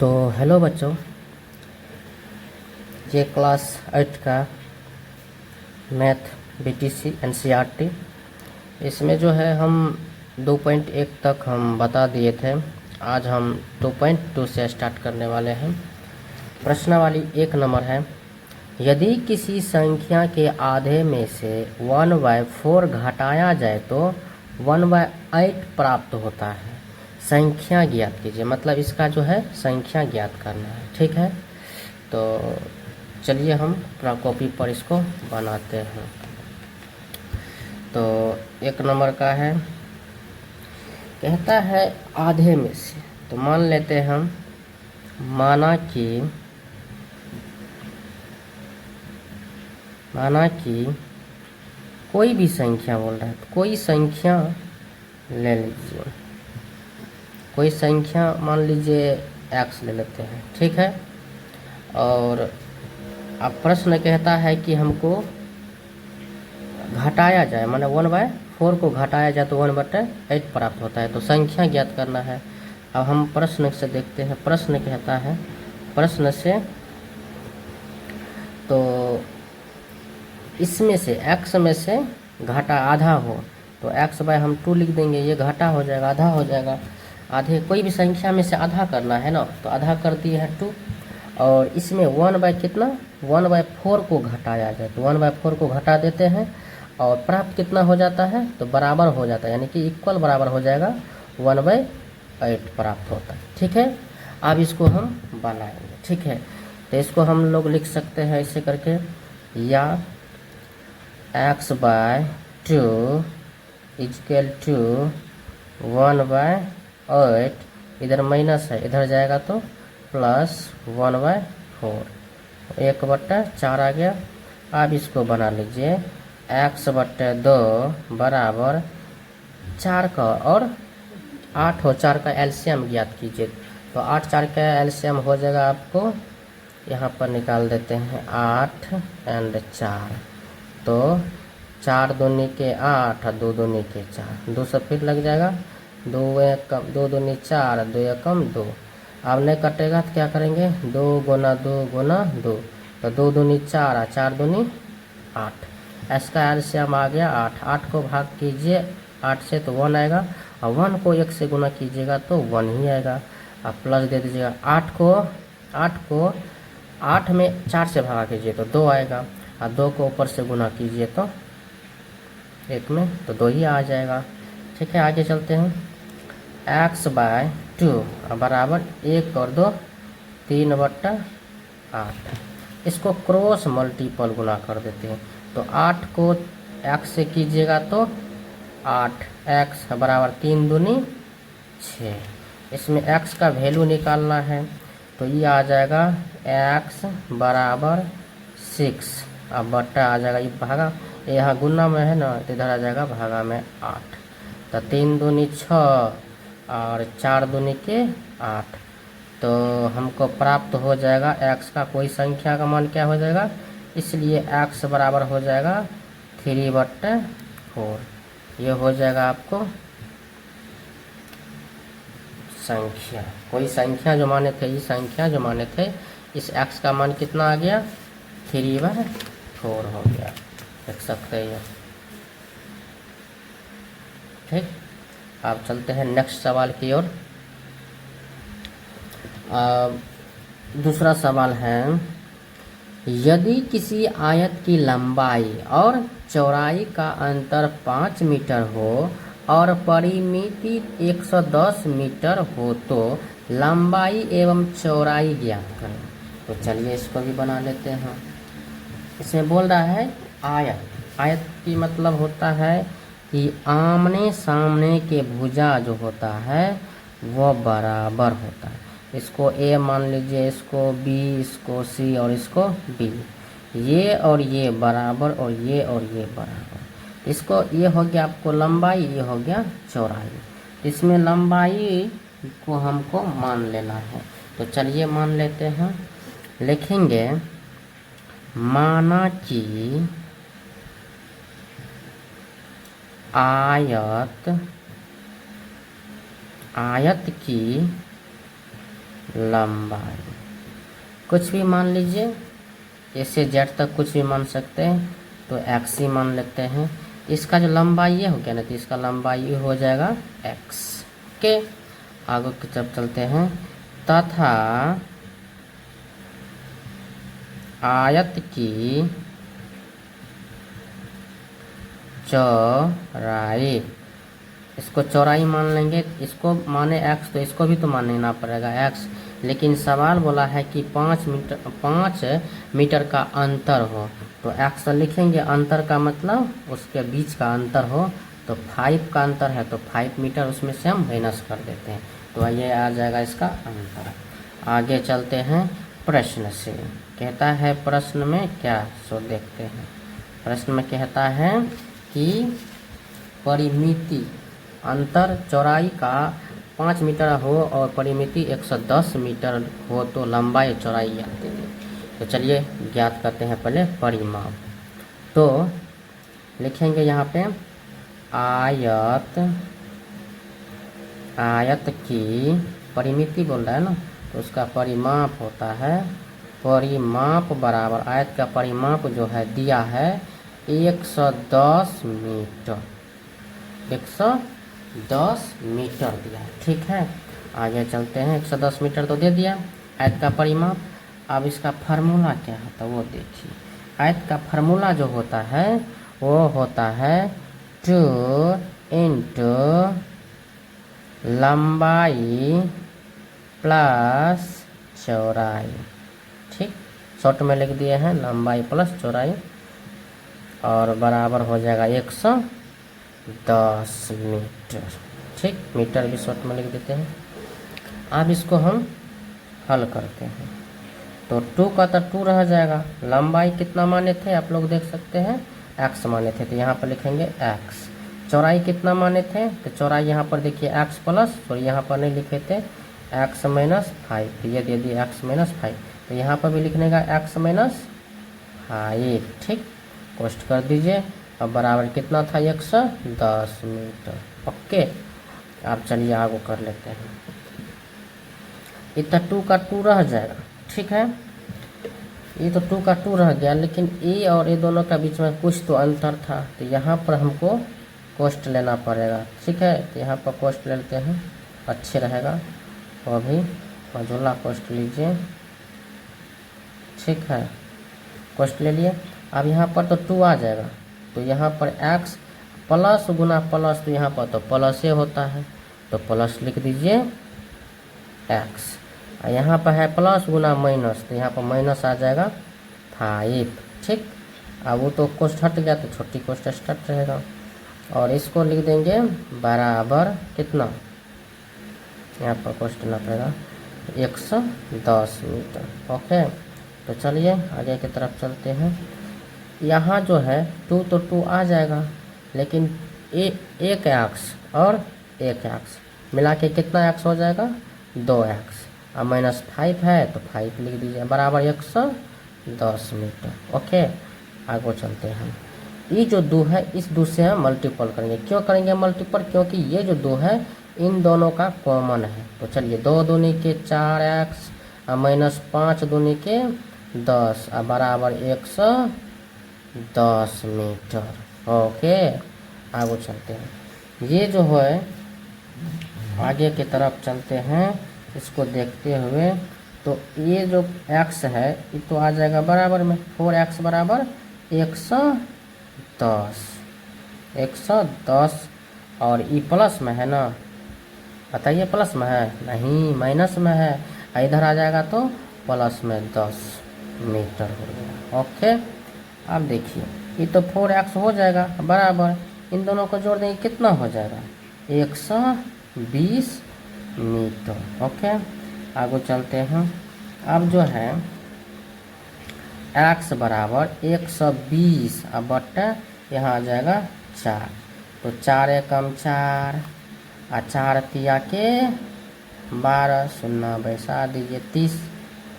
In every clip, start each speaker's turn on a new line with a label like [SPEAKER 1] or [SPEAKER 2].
[SPEAKER 1] तो हेलो बच्चों, ये क्लास 8 का मैथ बीटीसी एनसीईआरटी, इसमें जो है हम 2.1 तक हम बता दिए थे। आज हम 2.2 से स्टार्ट करने वाले हैं। प्रश्नावली 1 नंबर है, यदि किसी संख्या के आधे में से 1/4 घटाया जाए तो 1/8 प्राप्त होता है। संख्या ज्ञात कीजिए, मतलब इसका जो है संख्या ज्ञात करना है। ठीक है, तो चलिए हम अपना कॉपी पर इसको बनाते हैं। तो 1 नंबर का है, कहता है आधे में से, तो मान लेते हैं हम, माना कि कोई भी संख्या बोल रहा है, तो कोई संख्या ले लीजिए, कोई संख्या मान लीजिए x ले लेते हैं। ठीक है, और अब प्रश्न कहता है कि हमको घटाया जाए, माने 1/4 को घटाया जाए तो 1/8 प्राप्त होता है। तो संख्या ज्ञात करना है। अब हम प्रश्न से देखते हैं। प्रश्न कहता है, प्रश्न से तो इसमें से x में से घटा आधा हो तो x/, हम 2 लिख देंगे, ये घटा हो जाएगा, आधा हो जाएगा। आधे कोई भी संख्या में से आधा करना है ना, तो आधा कर दिए है 2, और इसमें 1/4 को घटाया जाए तो 1/4 को घटा देते हैं, और प्राप्त कितना हो जाता है, तो बराबर हो जाता है, यानी कि इक्वल बराबर हो जाएगा, 1/8 प्राप्त होता है। ठीक है, अब इसको हम बनाएंगे। ठीक है, तो इसको हम लोग लिख सकते हैं ऐसे करके, या x/2 इक्वल टू 1/8, इधर माइनस है, इधर जाएगा तो प्लस 1/4, 1/4 आ गया। अब इसको बना लीजिए, x/2 बराबर 4 का और 8 और 4 का एलसीएम ज्ञात कीजिए। तो 8 4 का एलसीएम हो जाएगा, आपको यहाँ पर निकाल देते हैं 8 और 4, तो 4 दूनी के 8 और 2 दूनी के 4, 2 से फिर लग जाएगा, 2 दूनी 4, 2 एकम 2। अब नहीं कटेगा तो क्या करेंगे, 2 गुना 2 गुना 2, तो 2 दूनी 4 और 4 दूनी 8। इसका एलसीएम आ गया 8। 8 को भाग कीजिए 8 से तो 1 आएगा, और 1 को 1 से गुना कीजिएगा तो 1 ही आएगा। अब प्लस दे दीजिएगा, 8 को 8 में 4 से भागा कीजिए तो 2 आएगा, और 2 को ऊपर से गुना कीजिए तो 1 में तो 2 ही आ जाएगा। ठीक है, आगे चलते हैं। x/2 बराबर 1 और 2 3/8। इसको क्रॉस मल्टीपल गुना कर देते हैं, तो 8 को x से कीजिएगा तो 8x बराबर 3 दूनी 6। इसमें x का वैल्यू निकालना है, तो ये आ जाएगा x बराबर 6, अब बट्टा आ जाएगा, ये भागा, यहाँ गुना में है ना, तो इधर आ जाएगा भागा में 8, तो 3 दूनी 6 और 4 दूनी के 8, तो हमको प्राप्त हो जाएगा x का कोई संख्या का मान क्या हो जाएगा, इसलिए x बराबर हो जाएगा 3/4। ये हो जाएगा आपको संख्या, कोई संख्या जो माने थे, ये संख्या जो माने थे, इस x का मान कितना आ गया, 3/4 हो गया, देख सकते हैं। ठीक, अब चलते हैं नेक्स्ट सवाल की ओर। दूसरा सवाल है, यदि किसी आयत की लंबाई और चौड़ाई का अंतर 5 मीटर हो और परिमिति 110 मीटर हो तो लंबाई एवं चौड़ाई ज्ञात करें। तो चलिए इसको भी बना लेते हैं। इसमें बोल रहा है आयत की मतलब होता है कि आमने सामने के भुजा जो होता है वो बराबर होता है। इसको A मान लीजिए, इसको B, इसको C और इसको B, ये और ये बराबर, और ये और ये बराबर। इसको ये हो गया आपको लंबाई, ये हो गया चौड़ाई। इसमें लंबाई को हमको मान लेना है, तो चलिए मान लेते हैं। लिखेंगे, माना कि आयत की लंबाई। कुछ भी मान लीजिए, इससे जेड तक कुछ भी मान सकते हैं, तो एक्स ही मान लेते हैं। इसका जो लंबाई ये हो गया ना, तो इसका लंबाई हो जाएगा एक्स के। आगे की तरफ चलते हैं। तथा आयत की चौड़ाई, इसको चौड़ाई मान लेंगे, इसको माने एक्स तो इसको भी तो मानना पड़ेगा एक्स। लेकिन सवाल बोला है कि 5 मीटर का अंतर हो, तो एक्स लिखेंगे। अंतर का मतलब उसके बीच का अंतर हो, तो 5 का अंतर है तो 5 मीटर उसमें से हम माइनस कर देते हैं, तो ये आ जाएगा इसका अंतर। आगे चलते हैं प्रश्न से। कहता है प्रश्न में क्या, सो देखते हैं। प्रश्न में कहता है कि परिमिति अंतर चौड़ाई का 5 मीटर हो और परिमिति 110 मीटर हो तो लंबाई चौड़ाई आती है। तो चलिए ज्ञात करते हैं पहले परिमाप। तो लिखेंगे यहाँ पे आयत की परिमिति बोल रहा है ना, तो उसका परिमाप होता है, परिमाप बराबर आयत का परिमाप जो है दिया है 110 मीटर, 110 मीटर दिया है। ठीक है, आगे चलते हैं। 110 मीटर तो दे दिया आयत का परिमाप। अब इसका फार्मूला क्या है तो वो देखिए। आयत का फार्मूला जो होता है वो होता है 2 इंटू लंबाई प्लस चौड़ाई। ठीक, शॉर्ट में लिख दिए हैं लंबाई प्लस चौड़ाई, और बराबर हो जाएगा 110 मीटर। ठीक, मीटर भी शॉर्ट में लिख देते हैं। अब इसको हम हल करते हैं, तो 2 का तो 2 रह जाएगा। लंबाई कितना माने थे आप लोग देख सकते हैं, x माने थे, तो यहाँ पर लिखेंगे x। चौड़ाई कितना माने थे, तो चौड़ाई यहाँ पर देखिए x प्लस, और यहाँ पर नहीं लिखे थे x माइनस 5, तो ये दे दिए x माइनस 5, तो यहाँ पर भी लिखने का x माइनस 5। ठीक, कोष्ट कर दीजिए। अब बराबर कितना था 110 मीटर। ओके, अब चलिए आगे कर लेते हैं। इतना 2 का 2 रह जाएगा। ठीक है, ये तो 2 का 2 रह गया, लेकिन ए और ए दोनों का बीच में कुछ तो अंतर था, तो यहाँ पर हमको कोष्ट लेना पड़ेगा। ठीक है, तो यहाँ पर कोष्ट ले लेते हैं, अच्छे रहेगा। और भी मझोला कोष्ट लीजिए। ठीक है, कोष्ट ले लिए। अब यहाँ पर तो 2 आ जाएगा, तो यहाँ पर x प्लस गुना प्लस, तो यहाँ पर तो प्लस ही होता है, तो प्लस लिख दीजिए x। यहाँ पर है प्लस गुना माइनस, तो यहाँ पर माइनस आ जाएगा 5। ठीक, अब वो तो कोष्ट हट गया, तो छोटी कोष्ट स्टार्ट रहेगा, और इसको लिख देंगे बराबर कितना, यहाँ पर कोष्ट ना पड़ेगा 110 मीटर। ओके, तो चलिए आगे की तरफ चलते हैं। यहाँ जो है 2 तो 2 आ जाएगा, लेकिन एक एक्स और एक एक्स मिला के कितना एक्स हो जाएगा, 2x। अब माइनस 5 है तो 5 लिख दीजिए, बराबर 110 मीटर। ओके, आगे चलते हैं। ये जो 2 है, इस 2 से हम मल्टीपल करेंगे। क्यों करेंगे मल्टीपल, क्योंकि ये जो 2 है इन दोनों का कॉमन है। तो चलिए 2 दूनी के 4x, माइनस 5 दूनी के 10, बराबर 110 मीटर। ओके, आगे चलते हैं। ये जो है आगे की तरफ चलते हैं, इसको देखते हुए, तो ये जो x है ये तो आ जाएगा बराबर में 4x बराबर 110, और ई प्लस में है ना, बताइए प्लस में है, नहीं माइनस में है। इधर आ जाएगा तो प्लस में 10 मीटर हो गया। ओके, अब देखिए ये तो 4x हो जाएगा बराबर, इन दोनों को जोड़ देंगे कितना हो जाएगा 120 मीटर। ओके, आगे चलते हैं। अब जो है x बराबर 120, अब बट्टा यहाँ आ जाएगा 4, तो 4 एकम 4, 4 तिया के 12, शून्य बैसा दीजिए 30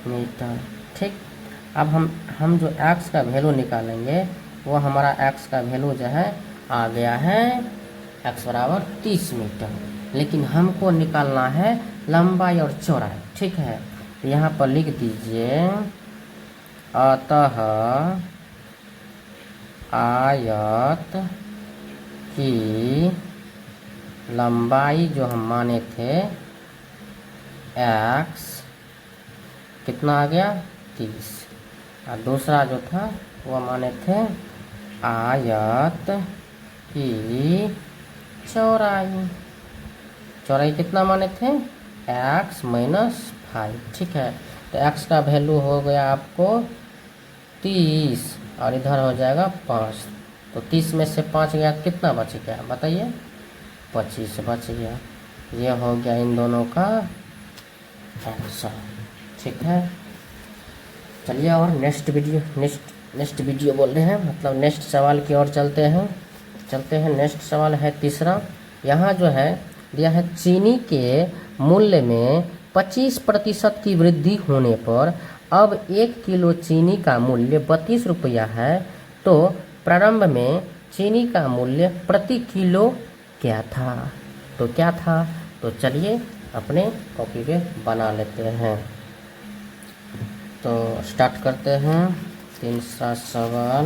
[SPEAKER 1] मीटर। ठीक, अब हम जो x का वैल्यू निकालेंगे, वो हमारा x का वैल्यू जो है आ गया है x बराबर 30 मीटर। लेकिन हमको निकालना है लंबाई और चौड़ाई, ठीक है। तो यहाँ पर लिख दीजिए अतः आयत की लंबाई जो हम माने थे x कितना आ गया 30, और दूसरा जो था वो माने थे आयत की चौड़ाई, चौड़ाई कितना माने थे x - 5, ठीक है। तो x का वैल्यू हो गया आपको 30 और इधर हो जाएगा 5, तो 30 में से 5 गया कितना बच गया बताइए, 25 बच गया। ये हो गया इन दोनों का आंसर, ठीक है। चलिए और नेक्स्ट वीडियो बोल रहे हैं, मतलब नेक्स्ट सवाल की ओर चलते हैं। नेक्स्ट सवाल है तीसरा। यहाँ जो है दिया है चीनी के मूल्य में 25% की वृद्धि होने पर अब 1 किलो चीनी का मूल्य 32 रुपया है, तो प्रारंभ में चीनी का मूल्य प्रति किलो क्या था? तो चलिए अपने कॉपी पे बना लेते हैं। तो स्टार्ट करते हैं तीसरा सवाल।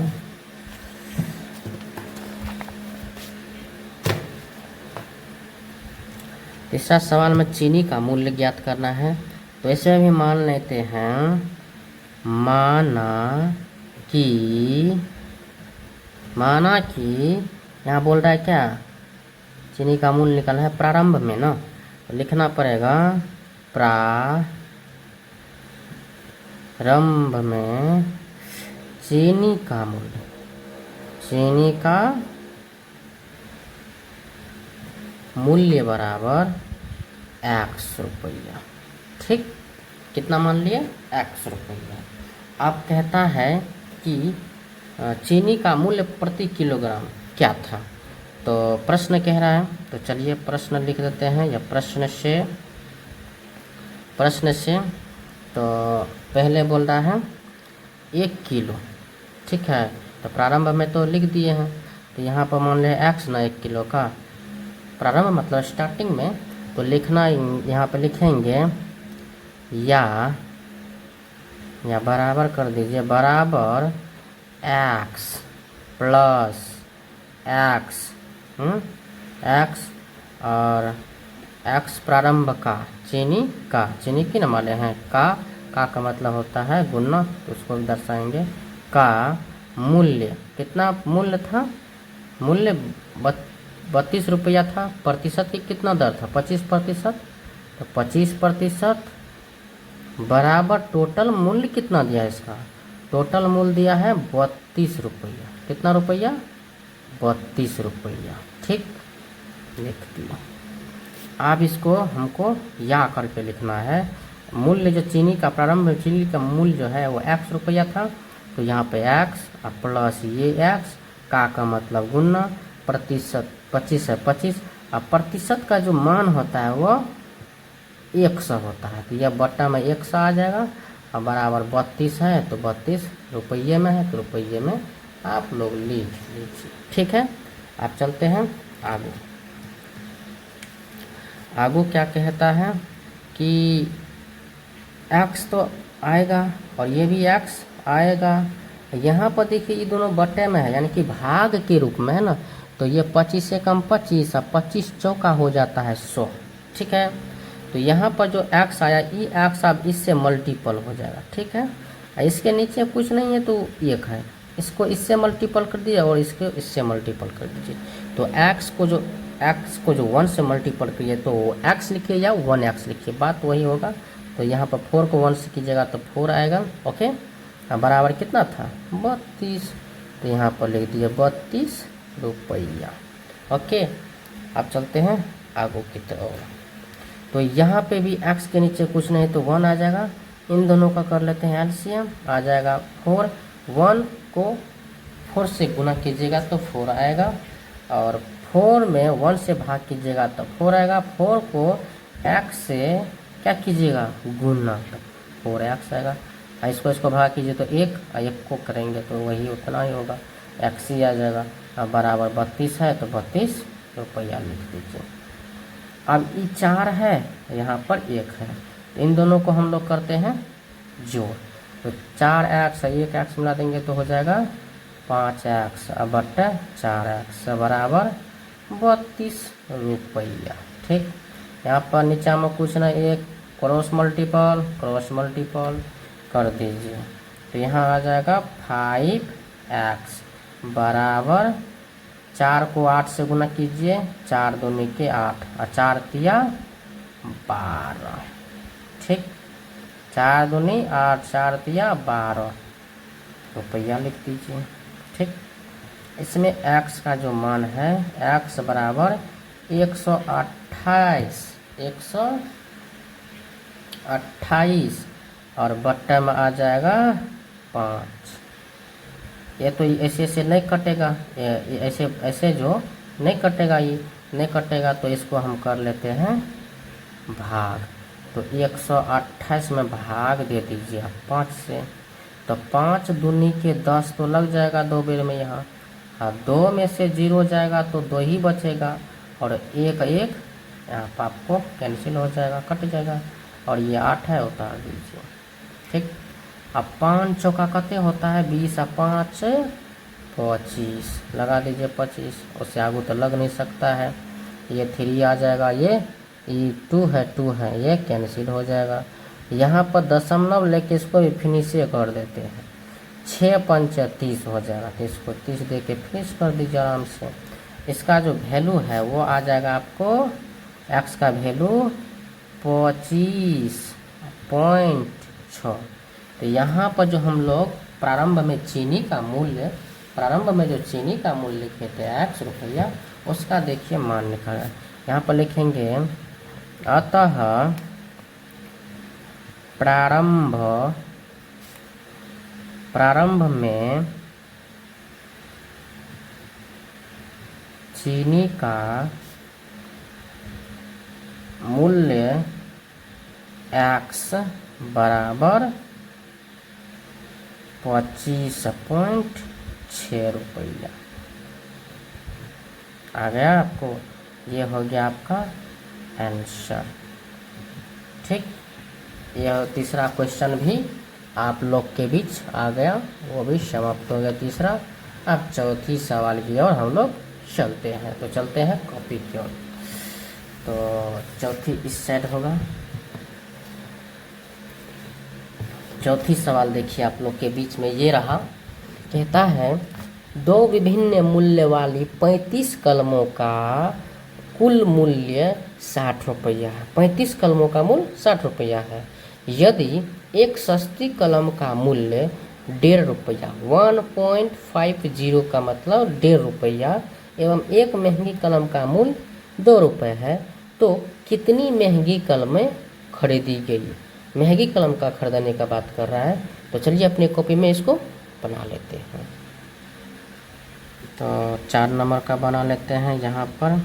[SPEAKER 1] तीसरा सवाल में चीनी का मूल्य ज्ञात करना है। तो ऐसे भी मान लेते हैं, माना कि यहाँ बोल रहा है क्या, चीनी का मूल्य निकालना है प्रारंभ में ना, तो लिखना पड़ेगा प्रारंभ में चीनी का मूल्य बराबर x रुपया, ठीक। कितना मान लिए x रुपया। अब कहता है कि चीनी का मूल्य प्रति किलोग्राम क्या था। तो प्रश्न कह रहा है, तो चलिए प्रश्न लिख देते हैं, या प्रश्न से तो पहले बोल रहा है 1 किलो, ठीक है। तो प्रारंभ में तो लिख दिए हैं, तो यहाँ पर मान लिया x ना 1 किलो का प्रारंभ मतलब स्टार्टिंग में, तो लिखना यहाँ पे लिखेंगे या बराबर कर दीजिए, बराबर x प्लस x और x प्रारंभ का चीनी की न माने हैं का मतलब होता है गुना, तो उसको भी दर्शाएंगे का मूल्य। कितना मूल्य था? मूल्य 32 रुपया था। प्रतिशत की कितना दर था? 25%। तो 25% बराबर टोटल मूल्य कितना दिया है इसका? टोटल मूल्य दिया है 32 रुपया। कितना रुपया? 32 रुपया, ठीक। लिख दिया। अब इसको हमको या करके लिखना है। मूल्य जो चीनी का प्रारंभ में चीनी का मूल्य जो है वो x रुपया था, तो यहाँ पे x और प्लस ये x का मतलब गुना, प्रतिशत 25 है 25, और प्रतिशत का जो मान होता है वो 100 होता है, तो यह बट्टा में 100 आ जाएगा, और बराबर 32 है, तो 32 रुपये में है, तो रुपये में आप लोग लिख लीजिए, ठीक है। आप चलते हैं आगू क्या कहता है कि x तो आएगा और ये भी x आएगा। यहाँ पर देखिए ये दोनों बट्टे में है, यानी कि भाग के रूप में है ना, तो ये 25 से कम 25 और 25 चौका हो जाता है 100, ठीक है। तो यहाँ पर जो x आया ये x अब इससे मल्टीपल हो जाएगा, ठीक है। इसके नीचे कुछ नहीं है तो 1 है, इसको इससे मल्टीपल कर दिया और इसको इससे मल्टीपल कर दीजिए। तो x को जो 1 से मल्टीपल करिए तो x लिखिए या 1x लिखिए, बात वही होगा। तो यहाँ पर 4 को 1 से कीजिएगा तो 4 आएगा, ओके। बराबर कितना था? 32, तो यहाँ पर लिख दिए 32 रुपया, ओके। अब चलते हैं आगे की तरफ। तो यहाँ पे भी x के नीचे कुछ नहीं तो 1 आ जाएगा। इन दोनों का कर लेते हैं एलसीएम, आ जाएगा 4। 1 को 4 से गुना कीजिएगा तो 4 आएगा, और 4 में 1 से भाग कीजिएगा तो 4 आएगा। 4 को x से क्या कीजिएगा? गुना, तो 4x आएगा। इसको भाग कीजिए तो 1 और 1 को करेंगे तो वही उतना ही होगा, x ही आ जाएगा। अब बराबर 32 है तो 32 रुपया लिख दीजिए। अब ये 4 है, यहाँ पर 1 है, तो इन दोनों को हम लोग करते हैं जोड़। तो 4x 1x मिला देंगे तो हो जाएगा 5x बट्टा 4x बराबर 32 रुपया। ठीक, यहाँ पर नीचा में कुछ ना, एक क्रॉस मल्टीपल कर दीजिए, तो यहाँ आ जाएगा 5x बराबर 4 को 8 से गुना कीजिए, 4 दूनी के 8 और 4 तिया 12। ठीक, 4 दूनी 8, 4 तिया 12 रुपया लिख दीजिए। ठीक, इसमें x का जो मान है, x बराबर 128 और बट्टा में आ जाएगा 5। ये तो ऐसे ऐसे नहीं कटेगा, ये ऐसे ऐसे जो नहीं कटेगा, ये नहीं कटेगा, तो इसको हम कर लेते हैं भाग। तो 128 में भाग दे दीजिए आप 5 से, तो 5 दूनी के 10 तो लग जाएगा 2 बेर में यहाँ, और 2 में से 0 जाएगा तो 2 ही बचेगा, और 1 यहाँ पर आपको कैंसिल हो जाएगा, कट जाएगा, और ये 8 है उतार दीजिए। ठीक, अब 5 चौका कते होता है 20 और 5 25, लगा दीजिए 25, उससे आगे तो लग नहीं सकता है, ये 3 आ जाएगा, ये 2 है, ये कैंसिल हो जाएगा। यहाँ पर दशमलव लेके इसको भी फिनिश कर देते हैं, 6 पंच 30 हो जाएगा, तो इसको 30 दे के फिनिश कर दीजिए आराम से। इसका जो वैल्यू है वो आ जाएगा आपको, x का वैल्यू 25.6। तो यहाँ पर जो हम लोग प्रारंभ में जो चीनी का मूल्य लिखे थे x रुपया, उसका देखिए मान लिखा है। यहाँ पर लिखेंगे अतः प्रारंभ में चीनी का मूल्य x बराबर 25.6 रुपया आ गया आपको, ये हो गया आपका आंसर। ठीक, यह तीसरा क्वेश्चन भी आप लोग के बीच आ गया, वो भी समाप्त हो गया तीसरा। अब चौथी सवाल की ओर हम लोग चलते हैं, तो चलते हैं कॉपी की ओर। तो चौथी इस साइड होगा। चौथी सवाल देखिए आप लोग के बीच में ये रहा, कहता है 2 विभिन्न मूल्य वाली 35 कलमों का कुल मूल्य 60 रुपया है। 35 कलमों का मूल्य 60 रुपया है। यदि एक सस्ती कलम का मूल्य 1.5 रुपया 1.50 का मतलब 1.5 रुपया एवं एक महंगी कलम का मूल्य 2 रुपये है, तो कितनी महंगी कलमें खरीदी गई? महंगी कलम का खरीदने का बात कर रहा है, तो चलिए अपनी कॉपी में इसको बना लेते हैं। तो 4 नंबर का बना लेते हैं, यहाँ पर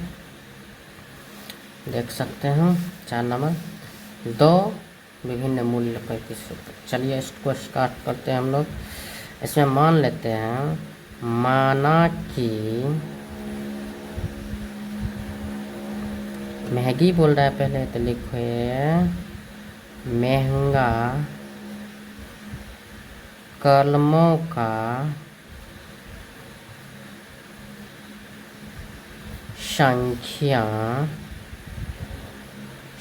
[SPEAKER 1] देख सकते हैं 4 नंबर 2 विभिन्न मूल्य 35 रुपये। चलिए इसको स्टार्ट करते हैं हम लोग। इसमें मान लेते हैं, माना कि महंगी बोल रहा है पहले, तो लिखो महंगा कलमों का संख्या,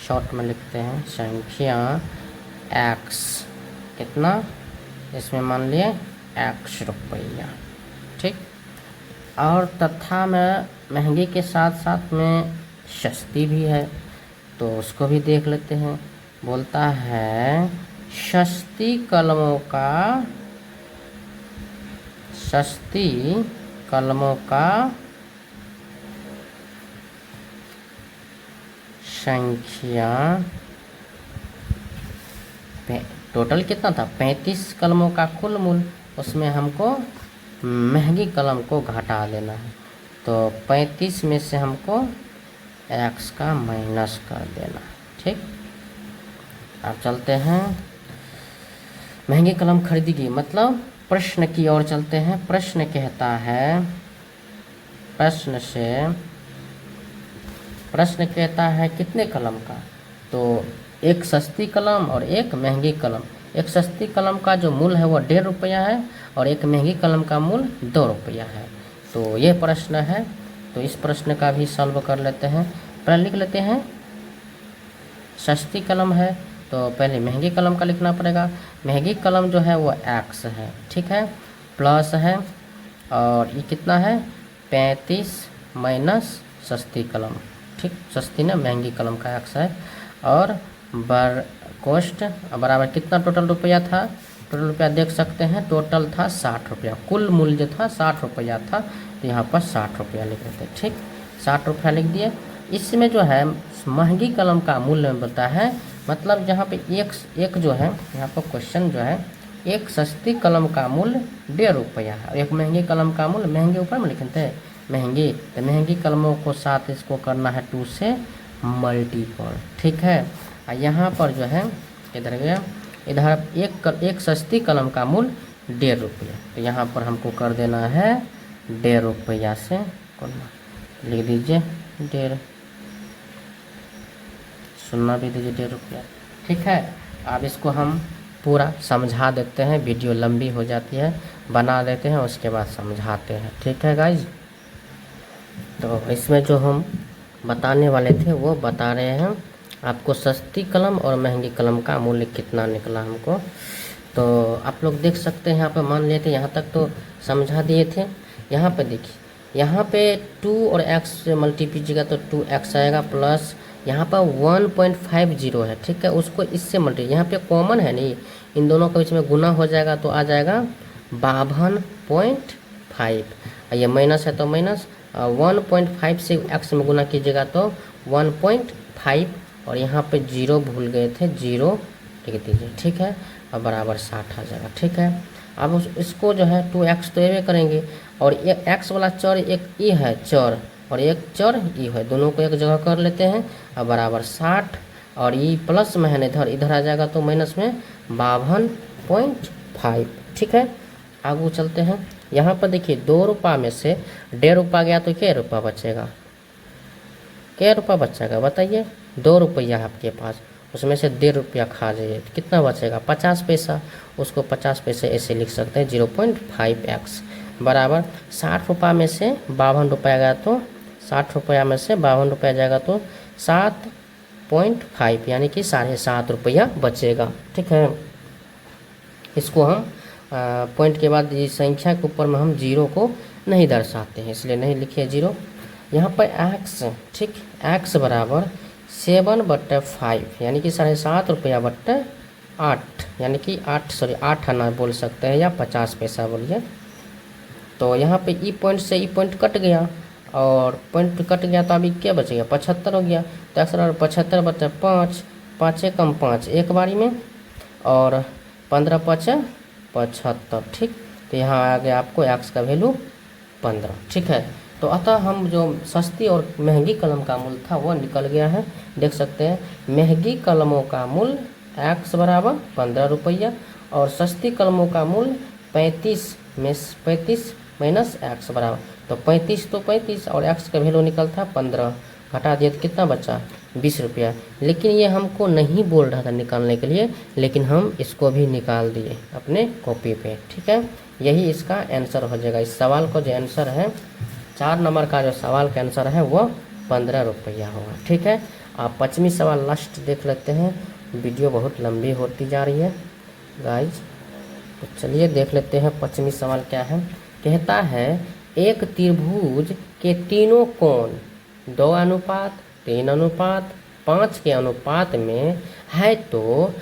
[SPEAKER 1] शॉर्ट में लिखते हैं संख्या x, कितना इसमें मान लिए x रुपया। ठीक, और तथा में महंगी के साथ साथ में सस्ती भी है, तो उसको भी देख लेते हैं। बोलता है सस्ती कलमों का संख्या, टोटल कितना था 35 कलमों का कुल मूल्य, उसमें हमको महंगी कलम को घटा देना है, तो 35 में से हमको x का माइनस कर देना। ठीक, अब चलते हैं महंगी कलम खरीदी गई, मतलब प्रश्न की ओर चलते हैं। प्रश्न कहता है, प्रश्न से प्रश्न कहता है कितने कलम का, तो एक सस्ती कलम और एक महंगी कलम। एक सस्ती कलम का जो मूल्य है वो 1.5 रुपया है और एक महंगी कलम का मूल्य 2 रुपया है। तो ये प्रश्न है, तो इस प्रश्न का भी सॉल्व कर लेते हैं। पहले लिख लेते हैं सस्ती कलम है तो पहले महंगी कलम का लिखना पड़ेगा। महंगी कलम जो है वो x है, ठीक है, प्लस है और ये कितना है 35 माइनस सस्ती कलम, ठीक, सस्ती ना महंगी कलम का x है और बर कॉस्ट बराबर कितना टोटल रुपया था, टोटल रुपया देख सकते हैं, टोटल था 60 रुपया, कुल मूल्य था 60 रुपया था, तो यहाँ पर 60 रुपया लिख देते हैं, ठीक, 60 रुपया लिख दिए। इसमें जो है महंगी कलम का मूल्य बनता है, मतलब जहाँ पे एक जो है यहाँ पर क्वेश्चन जो है एक सस्ती कलम का मूल्य 1.5 रुपया है और एक महंगी कलम का मूल्य, महंगे ऊपर में लिखते हैं महंगी, तो महंगी कलमों को साथ इसको करना है 2 से मल्टीपल, ठीक है। और यहाँ पर जो है इधर गया, इधर एक सस्ती कलम का मूल्य 1.5 रुपया, तो यहाँ पर हमको कर देना है 1.5 रुपया से लिख दीजिए 1.5, सुनना भी दीजिए 1.5 रुपया, ठीक है। अब इसको हम पूरा समझा देते हैं, वीडियो लंबी हो जाती है, बना देते हैं उसके बाद समझाते हैं, ठीक है गाइज। तो इसमें जो हम बताने वाले थे वो बता रहे हैं आपको सस्ती कलम और महंगी कलम का मूल्य कितना निकला हमको। तो आप लोग देख सकते हैं यहाँ पे, मान लिए थे यहाँ तक तो समझा दिए थे। यहाँ पे देखिए, यहाँ पे 2 और x से मल्टीप्लाई कीजिएगा तो 2x आएगा, प्लस यहाँ पर 1.50 है, ठीक है, उसको इससे मल्टीप्लाई, यहाँ पे कॉमन है नहीं, इन दोनों के बीच में गुना हो जाएगा तो आ जाएगा 52.5, ये माइनस है तो माइनस 1.5 से x में गुना कीजिएगा तो 1.5 और यहाँ पे 0 भूल गए थे, 0 लिख दीजिए, ठीक है, और बराबर 60 आ जाएगा, ठीक है। अब इसको जो है 2x तो ये करेंगे और एक x वाला चर एक ई है चर और एक चर ई है, दोनों को एक जगह कर लेते हैं और बराबर 60 और ई प्लस में है इधर, इधर आ जाएगा तो माइनस में 52.5, ठीक है। आगे चलते हैं, यहाँ पर देखिए 2 रुपया में से 1.5 रुपया गया तो क्या रुपया बचेगा, क्या रुपया बचेगा बताइए, 2 रुपया है आपके पास, उसमें से 1.5 रुपया खा जाइए तो कितना बचेगा 50 पैसा, उसको 50 पैसे ऐसे लिख सकते हैं 0.5x बराबर 60 रुपया में से 52 रुपया गया तो 60 रुपया में से 52 रुपया जाएगा तो 7.5 यानी कि 7.5 रुपया बचेगा, ठीक है। इसको हम पॉइंट के बाद इस संख्या के ऊपर में हम 0 को नहीं दर्शाते हैं, इसलिए नहीं लिखे 0। यहाँ पर x, ठीक, x बराबर 7/5 यानी कि 7.5 रुपया बट्टे 8 यानी कि 8 आना बोल सकते हैं या 50 पैसा बोलिए। तो यहाँ पे ई पॉइंट से ई पॉइंट कट गया और पॉइंट कट गया तो अभी क्या बचेगा 75 हो गया, तो x बराबर 75 बट्टे 5, 5 कम 5 एक बारी में और 15 5 75, ठीक, तो यहाँ आ गया आपको x का वैल्यू 15, ठीक है। तो अतः हम जो सस्ती और महंगी कलम का मूल्य था वो निकल गया है, देख सकते हैं महंगी कलमों का मूल्य x बराबर 15 रुपया और सस्ती कलमों का मूल्य 35 माइनस x बराबर, तो 35 तो 35 और x का वैल्यू निकल था 15, घटा दिए तो कितना बचा 20 रुपया। लेकिन ये हमको नहीं बोल रहा था निकालने के लिए, लेकिन हम इसको भी निकाल दिए अपने कॉपी पे, ठीक है। यही इसका आंसर हो जाएगा, इस सवाल का जो आंसर है 4 नंबर का जो सवाल का आंसर है वो 15 रुपया होगा, ठीक है। आप 25वीं सवाल लास्ट देख लेते हैं, वीडियो बहुत लंबी होती जा रही है गाइज, तो चलिए देख लेते हैं 25वीं सवाल क्या है। कहता है एक त्रिभुज के तीनों कोण 2:3:5 के अनुपात में है तो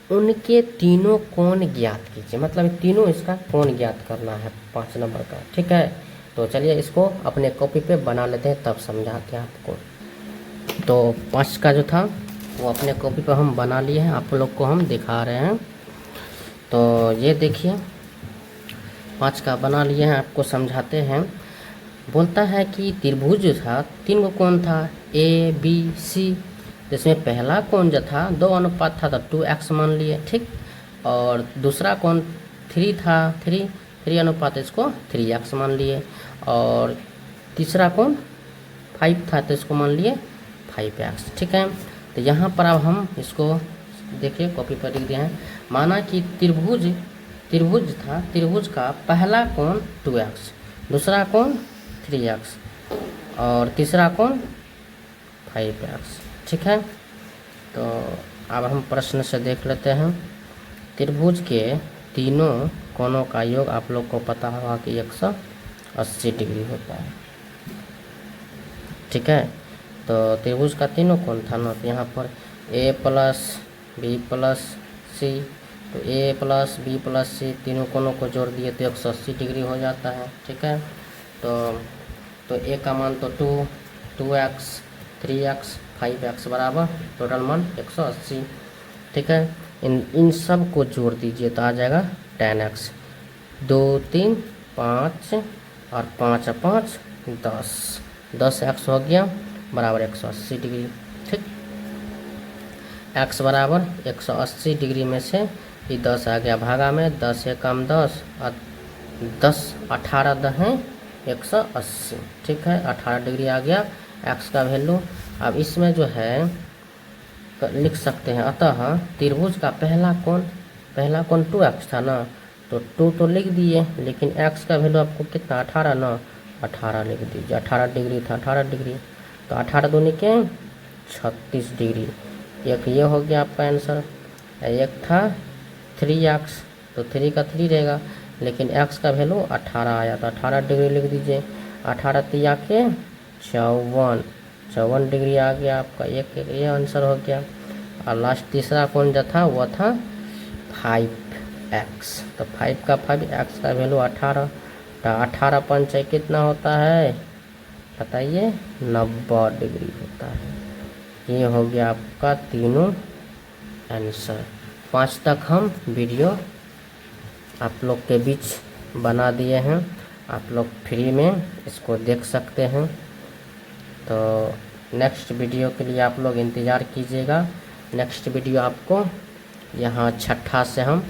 [SPEAKER 1] उनके तीनों कोण ज्ञात कीजिए, मतलब तीनों इसका कोण ज्ञात करना है 5 नंबर का, ठीक है। तो चलिए इसको अपने कॉपी पे बना लेते हैं तब समझाते हैं आपको। तो 5 का जो था वो अपने कॉपी पे हम बना लिए हैं, आप लोग को हम दिखा रहे हैं। तो ये देखिए 5 का बना लिए हैं, आपको समझाते हैं। बोलता है कि त्रिभुज जो था 3 को कोण था ABC, जिसमें पहला कोण जो था 2 अनुपात था तो 2x मान लिए, ठीक, और दूसरा कोण 3 था, 3 अनुपात इसको 3x मान लिए, और तीसरा कोण 5 था तो इसको मान लिए 5x। ठीक है, तो यहाँ पर अब हम इसको देखिए कॉपी पर लिख दिए हैं। माना कि त्रिभुज था, त्रिभुज का पहला कोण 2x, दूसरा कोण 3x और तीसरा कोण 5x। ठीक है, तो अब हम प्रश्न से देख लेते हैं। त्रिभुज के तीनों कोणों का योग आप लोग को पता होगा कि 180 डिग्री होता है। ठीक है, तो त्रिभुज का तीनों कोण था ना, तो यहाँ पर a प्लस बी प्लस सी, तो a प्लस बी प्लस सी तीनों कोणों को जोड़ दिए तो 180 डिग्री हो जाता है। ठीक है, तो a का मान तो 2x 3x 5x बराबर टोटल मान 180। ठीक है, इन सब को जोड़ दीजिए तो आ जाएगा 10x, 2 3 5 और 5 5 10x हो गया बराबर 180 डिग्री। ठीक, x बराबर 180 डिग्री में से ये 10 आ गया भागा में, 10 से कम 10 और 10 18 10 180। ठीक है, 18 डिग्री आ गया x का वैल्यू। अब इसमें जो है लिख सकते हैं, अतः त्रिभुज का पहला कोण 2x था ना, तो 2 तो लिख दिए, लेकिन x का वैल्यू आपको कितना 18 ना, 18 लिख दीजिए। 18 डिग्री था, 18 डिग्री, तो 18 दूनी के 36 डिग्री। एक ये हो गया आपका आंसर। एक था 3x, तो 3 का 3 रहेगा, लेकिन x का वैल्यू 18 आया, तो 18 डिग्री लिख दीजिए। 18 3 के 54 डिग्री आ गया आपका। एक ये आंसर हो गया। और लास्ट तीसरा कोण जो था वो था 5x, तो 5 का 5, x का वैल्यू 18, तो 18 पंच कितना होता है बताइए, 90 डिग्री होता है। ये हो गया आपका तीनों आंसर। 5 तक हम वीडियो आप लोग के बीच बना दिए हैं, आप लोग फ्री में इसको देख सकते हैं। तो नेक्स्ट वीडियो के लिए आप लोग इंतज़ार कीजिएगा। नेक्स्ट वीडियो आपको यहाँ 6ठा से हम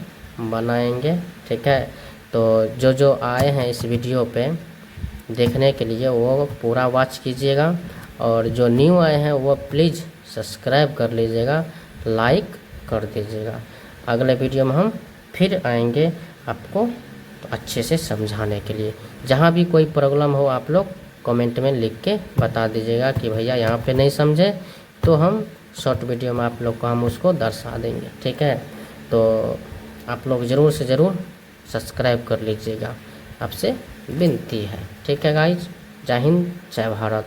[SPEAKER 1] बनाएंगे। ठीक है, तो जो आए हैं इस वीडियो पे देखने के लिए वो पूरा वॉच कीजिएगा, और जो न्यू आए हैं वो प्लीज़ सब्सक्राइब कर लीजिएगा, लाइक कर दीजिएगा। अगले वीडियो में हम फिर आएंगे आपको तो अच्छे से समझाने के लिए। जहाँ भी कोई प्रॉब्लम हो आप लोग कमेंट में लिख के बता दीजिएगा कि भैया यहाँ पे नहीं समझे, तो हम शॉर्ट वीडियो में आप लोग को हम उसको दर्शा देंगे। ठीक है, तो आप लोग ज़रूर से ज़रूर सब्सक्राइब कर लीजिएगा, आपसे विनती है। ठीक है गाइज, जय हिंद जय भारत।